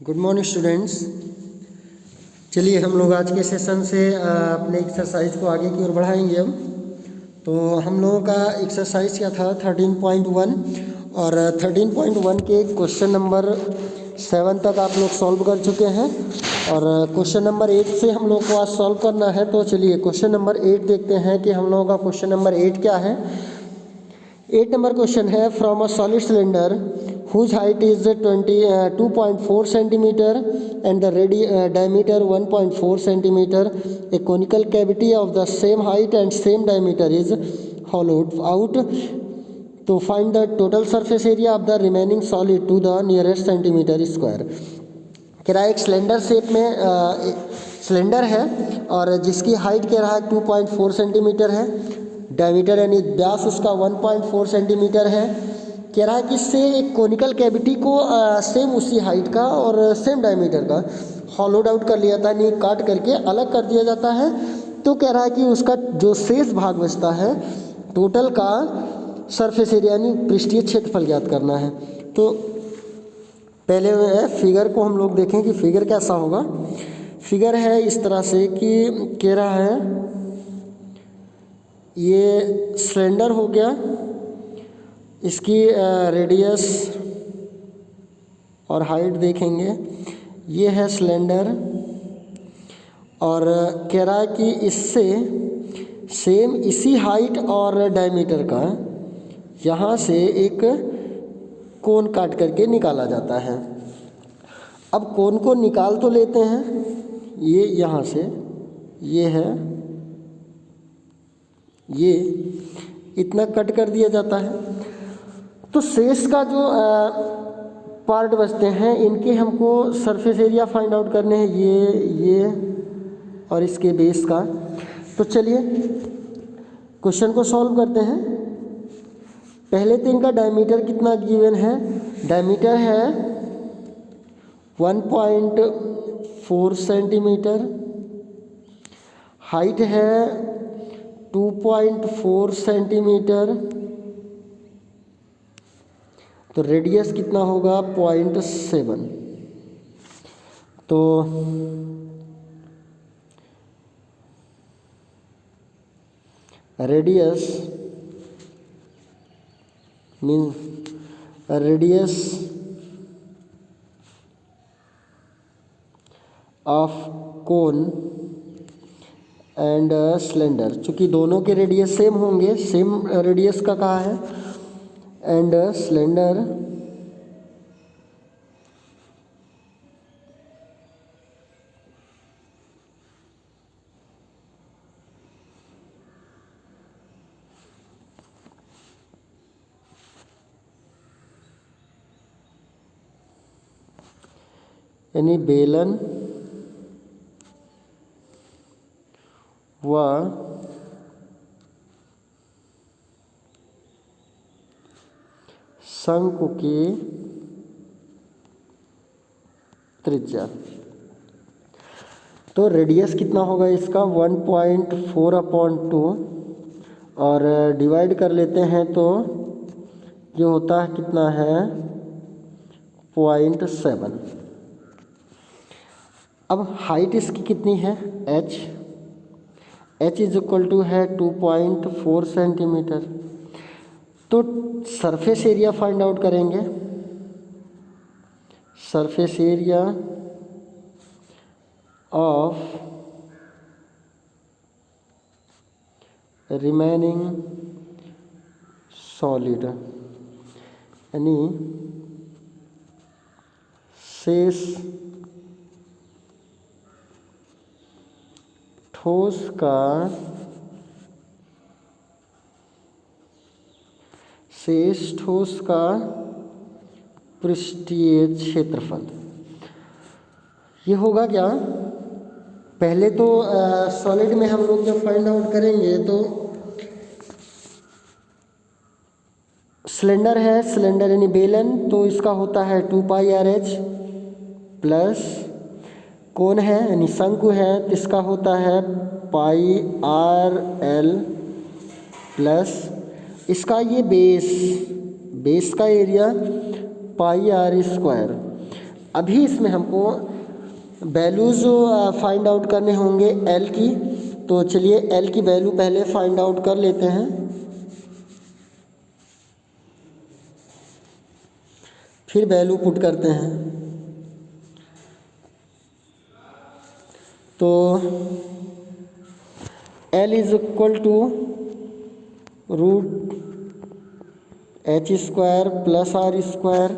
Good morning students. चलिए हम लोग आज के सेशन से अपने एक्सरसाइज को आगे की ओर बढ़ाएंगे। हम तो हम लोगों का एक्सरसाइज क्या था 13.1 और 13.1 के क्वेश्चन नंबर 7 तक आप लोग सॉल्व कर चुके हैं और क्वेश्चन नंबर 8 से हम लोग को आज सॉल्व करना है। तो चलिए क्वेश्चन नंबर 8 देखते हैं कि हम लोगों का क्वेश्चन नंबर 8 क्या है। 8 नंबर क्वेश्चन है, from a solid cylinder whose height is 2.4 centimeter and the diameter 1.4 centimeter, a conical cavity of the same height and same diameter is hollowed out. तो find the total surface area of the remaining solid to the nearest centimeter square. कह रहा है एक cylinder shape में cylinder है और जिसकी height कह रहा है 2.4 सेंटीमीटर है, डायमीटर यानी व्यास उसका 1.4 सेंटीमीटर है। कह रहा है कि इससे एक कोनिकल कैविटी को सेम उसी हाइट का और सेम डायमीटर का हॉलोड आउट कर लिया जाता है, यानी काट करके अलग कर दिया जाता है। तो कह रहा है कि उसका जो शेष भाग बचता है टोटल का सरफेस एरिया यानी पृष्ठीय क्षेत्रफल ज्ञात करना है। तो पहले फिगर को हम लोग देखें कि फिगर कैसा होगा। फिगर है इस तरह से कि कह रहा है ये सिलेंडर हो गया, इसकी रेडियस और हाइट देखेंगे, ये है सिलेंडर और कह रहा है कि इससे सेम इसी हाइट और डायमीटर का यहाँ से एक कोन काट करके निकाला जाता है। अब कोन को निकाल तो लेते हैं, ये यहाँ से ये है, ये इतना कट कर दिया जाता है। तो शेष का जो पार्ट बचते हैं इनके हमको सरफेस एरिया फाइंड आउट करने हैं, ये और इसके बेस का। तो चलिए क्वेश्चन को सॉल्व करते हैं। पहले तो इनका डायमीटर कितना गिवन है, डायमीटर है 1.4 सेंटीमीटर, हाइट है 2.4 सेंटीमीटर, तो रेडियस कितना होगा 0.7। तो radius of cone and cylinder, चूँकि दोनों के रेडियस सेम होंगे, सेम रेडियस का कहा है, एंड सिलेंडर यानी बेलन व शंकु की त्रिज्या। तो रेडियस कितना होगा इसका 1.4/2 और डिवाइड कर लेते हैं तो जो होता है कितना है 0.7। अब हाइट इसकी कितनी है h इज इक्वल टू है 2.4 सेंटीमीटर। तो सरफेस एरिया फाइंड आउट करेंगे। Surface area of remaining solid यानी शेष ठोस का पृष्ठीय क्षेत्रफल। ये होगा क्या, पहले तो सॉलिड में हम लोग जब फाइंड आउट करेंगे तो सिलेंडर है, सिलेंडर यानी बेलन, तो इसका होता है 2πRh प्लस कोन है यानी शंकु है, तो इसका होता है πRL प्लस इसका ये बेस का एरिया πr²। अभी इसमें हमको वैल्यूज़ फाइंड आउट करने होंगे एल की। तो चलिए एल की वैल्यू पहले फाइंड आउट कर लेते हैं। फिर वैल्यू पुट करते हैं। तो L is equal to root H square plus R square.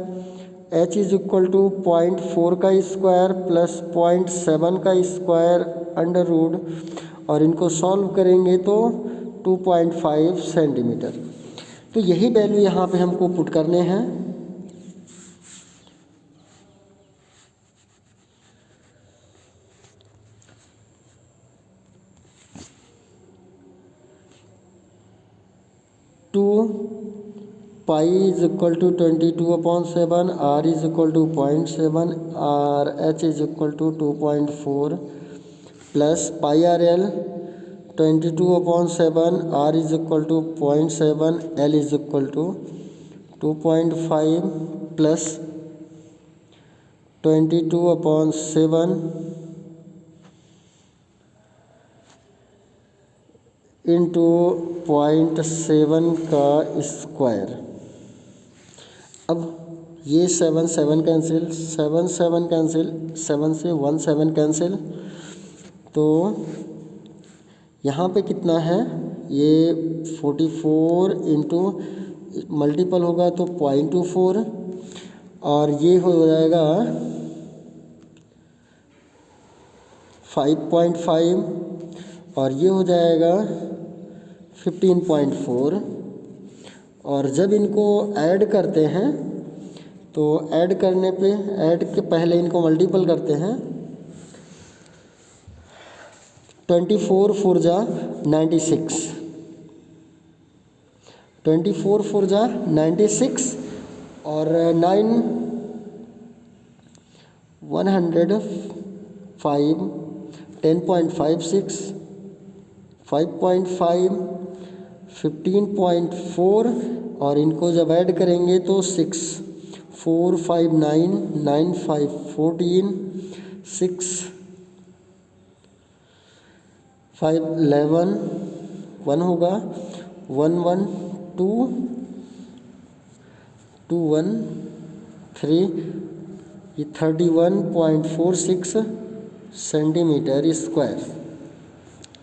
H is equal to 0.4 का स्क्वायर प्लस 0.7 का स्क्वायर अंडर रूट, और इनको सॉल्व करेंगे तो 2.5 सेंटीमीटर। तो यही वैल्यू यहाँ पे हमको पुट करने हैं। Two pi is equal to 22/7, R is equal to 0.7, और H is equal to 2.4 plus pi R L 22/7, R is equal to 0.7, L is equal to 2.5 plus 22/7 into 0.7 का स्क्वायर। अब ये 7 कैंसिल, 7 कैंसिल, 7 से 1 7 cancel. तो यहाँ पे कितना है, ये 44 इंटू मल्टीपल होगा तो 0.24, और ये हो जाएगा 5.5, और ये हो जाएगा 15.4। और जब इनको ऐड करते हैं तो ऐड करने पे, ऐड के पहले इनको मल्टीपल करते हैं। 24 4 जा 96, 24 4 जा 96, और 9 105, 10.56, 5.5, 15.4, और इनको जब ऐड करेंगे तो 6 4 5 9 9 5 14, 6 5 11, 1 होगा 1 1 2 2 1 3, ये 31.46 सेंटीमीटर स्क्वायर,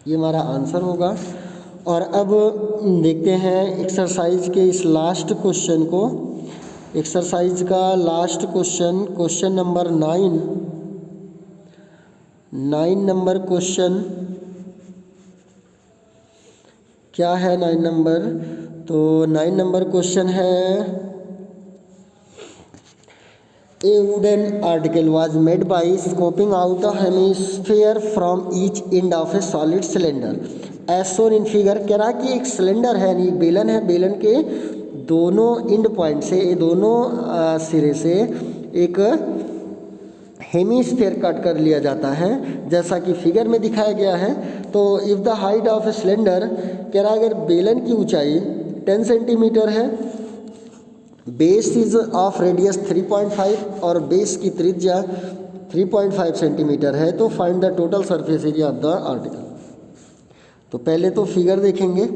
ये हमारा आंसर होगा। और अब देखते हैं एक्सरसाइज के इस लास्ट क्वेश्चन को। एक्सरसाइज का last question, question number 9 number question क्या है 9 नंबर? तो 9 नंबर क्वेश्चन है, A wooden article was made by scooping out a hemisphere from each end of a solid cylinder as shown in figure। कह रहा कि एक cylinder है, यानी एक बेलन है, बेलन के दोनों एंड पॉइंट से, दोनों सिरे से एक हेमीस्फीयर कट कर लिया जाता है जैसा कि फिगर में दिखाया गया है। तो if the height of a cylinder, कह रहा अगर बेलन की ऊंचाई 10 सेंटीमीटर है, बेस इज ऑफ रेडियस 3.5 और बेस की त्रिज्या 3.5 सेंटीमीटर है, तो find the total surface area of the article. तो पहले तो फिगर देखेंगे।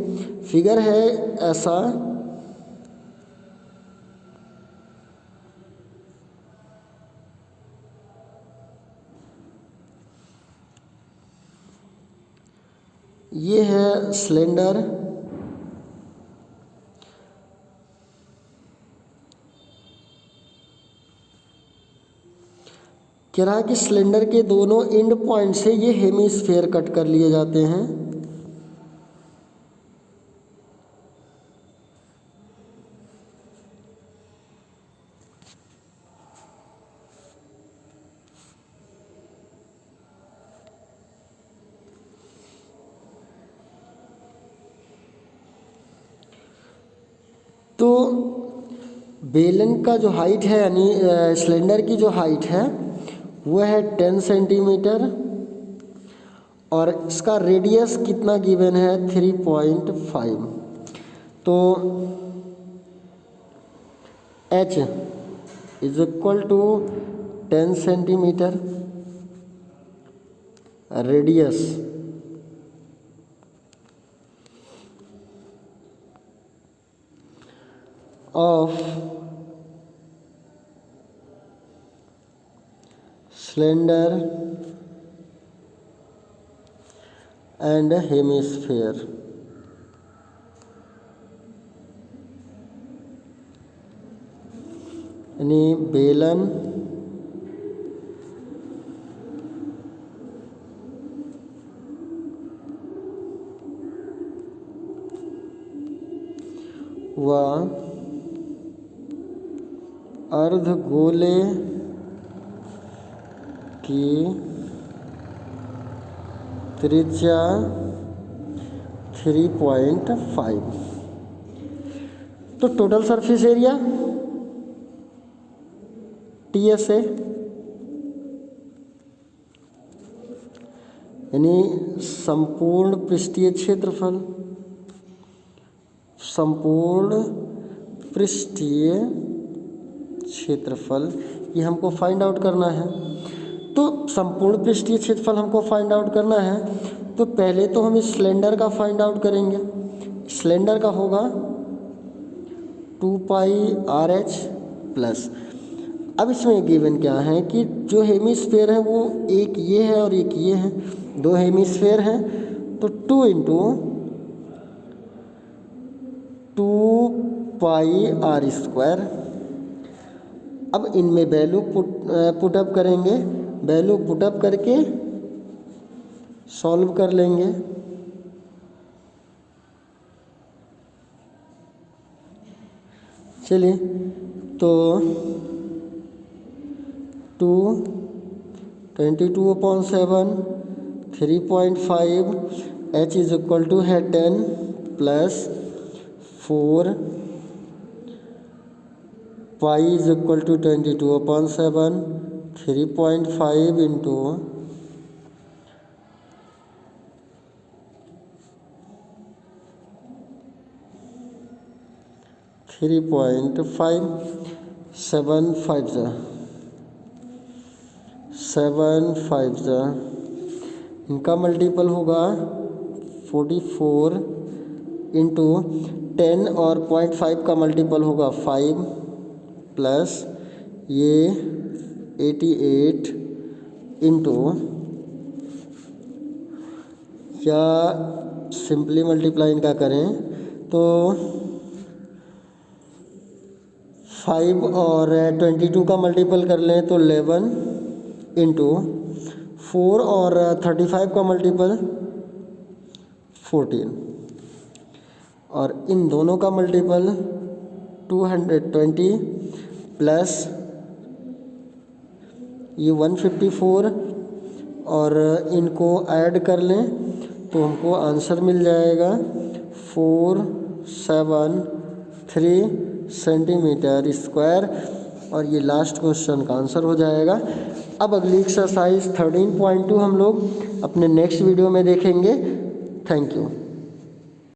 फिगर है ऐसा, ये है सिलेंडर, कह रहा है कि सिलेंडर के दोनों एंड पॉइंट से ये हेमीस्फीयर कट कर लिए जाते हैं। तो बेलन का जो हाइट है, यानी सिलेंडर की जो हाइट है वो है 10 सेंटीमीटर, और इसका रेडियस कितना गिवन है 3.5। तो H is equal to 10 centimetre, radius of cylinder and hemisphere. यानी बेलन व अर्धगोले की त्रिज्या 3.5। तो टोटल सरफेस एरिया TSA यानी संपूर्ण पृष्ठीय क्षेत्रफल, संपूर्ण पृष्ठीय क्षेत्रफल ये हमको फाइंड आउट करना है। तो संपूर्ण पृष्ठीय क्षेत्रफल हमको फाइंड आउट करना है, तो पहले तो हम इस सिलेंडर का फाइंड आउट करेंगे। सिलेंडर का होगा 2 पाई RH प्लस। अब इसमें गिवन क्या है कि जो हेमिस्फीयर है वो एक ये है और एक ये है, 2 हेमिस्फीयर हैं, तो 2 इंटू 2 पाई R स्क्वायर। अब इनमें वैल्यू पुटअप करेंगे, वैल्यू पुटअप करके सॉल्व कर लेंगे। चलिए, तो 22/7 3.5 H इज इक्वल टू है 10 plus 4 pi is equal to 22/7 3.5 into 3.5 7 5 इनका मल्टीपल होगा 44 इंटू 10 और 0.5 का मल्टीपल होगा 5 प्लस ये 88 इंटू, या सिंपली मल्टीप्लाई इनका करें तो 5 और 22 का मल्टीपल कर लें तो 11 इंटू 4 और 35 का मल्टीपल 14 और इन दोनों का मल्टीपल 220 प्लस ये 154 और इनको ऐड कर लें तो हमको आंसर मिल जाएगा 473 सेंटीमीटर स्क्वायर और ये लास्ट क्वेश्चन का आंसर हो जाएगा। अब अगली एक्सरसाइज 13.2 हम लोग अपने नेक्स्ट वीडियो में देखेंगे। Thank you.